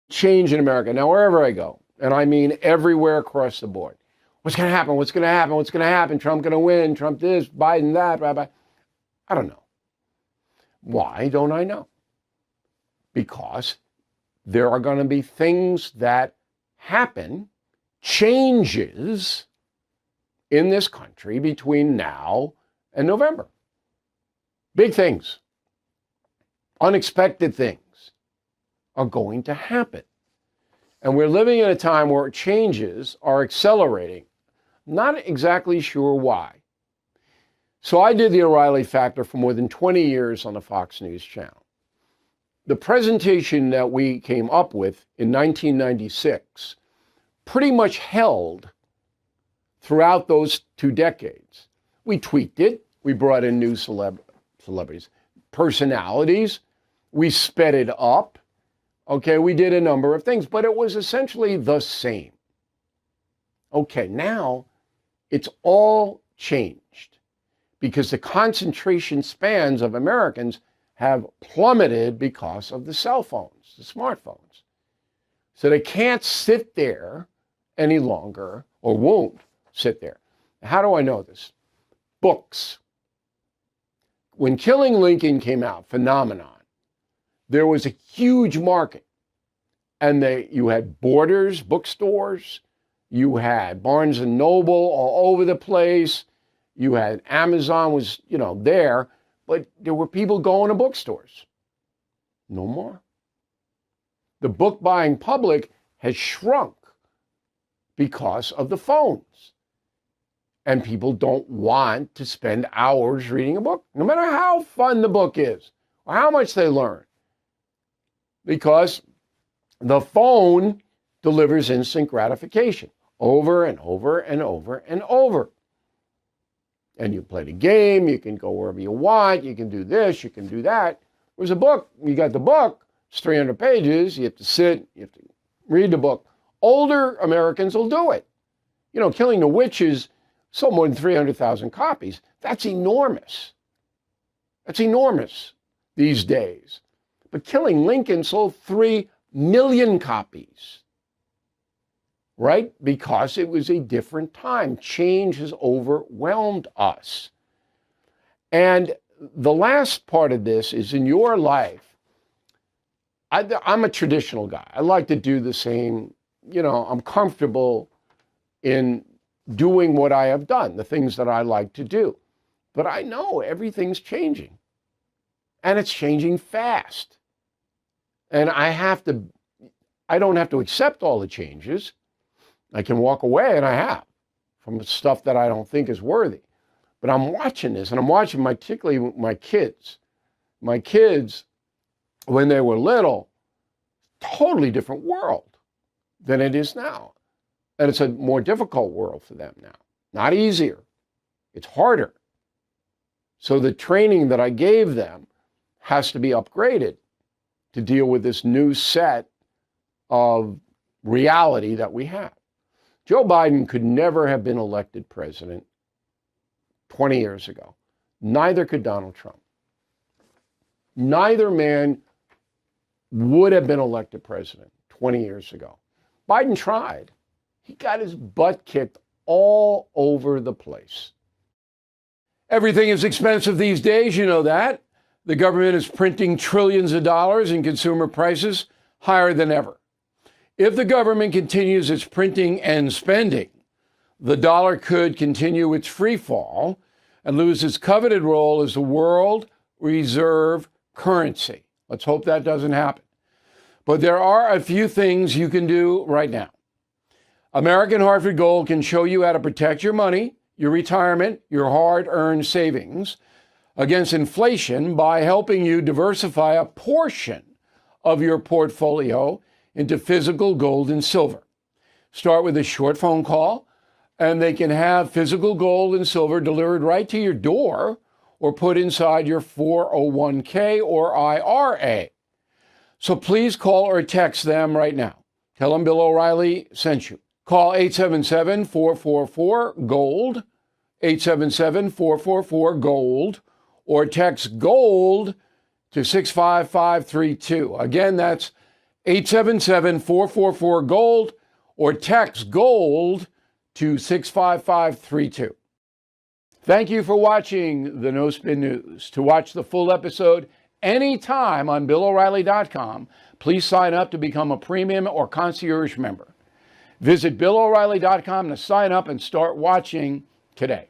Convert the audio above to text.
change in America. Now, wherever I go, and I mean everywhere across the board, what's going to happen? What's going to happen? What's going to happen? Trump going to win? Trump this, Biden that, blah, blah. I don't know. Why don't I know? Because there are going to be things that happen, changes in this country between now and November. Big things, unexpected things are going to happen. And we're living in a time where changes are accelerating. Not exactly sure why. So I did the O'Reilly Factor for more than 20 years on the Fox News channel. The presentation that we came up with in 1996 pretty much held throughout those 2 decades. We tweaked it. We brought in new celebrities, personalities. We sped it up. Okay, we did a number of things, but it was essentially the same. Okay, now it's all changed because the concentration spans of Americans have plummeted because of the cell phones, the smartphones. So they can't sit there any longer, or won't sit there. How do I know this? Books. When Killing Lincoln came out, Phenomenon, there was a huge market. And you had Borders, bookstores, you had Barnes and Noble all over the place, you had Amazon was, there, but there were people going to bookstores. No more. The book buying public has shrunk because of the phones. And people don't want to spend hours reading a book, no matter how fun the book is or how much they learn. Because the phone delivers instant gratification over and over and over and over. And you play the game, you can go wherever you want, you can do this, you can do that. Whereas a book, you got the book, it's 300 pages, you have to sit, you have to read the book. Older Americans will do it. Killing the Witches sold more than 300,000 copies. That's enormous. That's enormous these days. But Killing Lincoln sold 3 million copies, right? Because it was a different time. Change has overwhelmed us. And the last part of this is in your life. I'm a traditional guy. I like to do the same, I'm comfortable in doing what I have done, the things that I like to do. But I know everything's changing. And it's changing fast. And I don't have to accept all the changes. I can walk away, and I have, from stuff that I don't think is worthy. But I'm watching this, and I'm watching particularly my kids. My kids, when they were little, totally different world than it is now. And it's a more difficult world for them now. Not easier. It's harder. So the training that I gave them has to be upgraded to deal with this new set of reality that we have. Joe Biden could never have been elected president 20 years ago. Neither could Donald Trump. Neither man would have been elected president 20 years ago. Biden tried. He got his butt kicked all over the place. Everything is expensive these days, you know that. The government is printing trillions of dollars and consumer prices higher than ever. If the government continues its printing and spending, the dollar could continue its free fall and lose its coveted role as the world reserve currency. Let's hope that doesn't happen. But there are a few things you can do right now. American Hartford Gold can show you how to protect your money, your retirement, your hard-earned savings against inflation by helping you diversify a portion of your portfolio into physical gold and silver. Start with a short phone call, and they can have physical gold and silver delivered right to your door or put inside your 401k or IRA. So please call or text them right now. Tell them Bill O'Reilly sent you. Call 877-444-GOLD, 877-444-GOLD, or text GOLD to 65532. Again, that's 877-444-GOLD or text GOLD to 65532. Thank you for watching the No Spin News. To watch the full episode anytime on BillO'Reilly.com, please sign up to become a premium or concierge member. Visit BillO'Reilly.com to sign up and start watching today.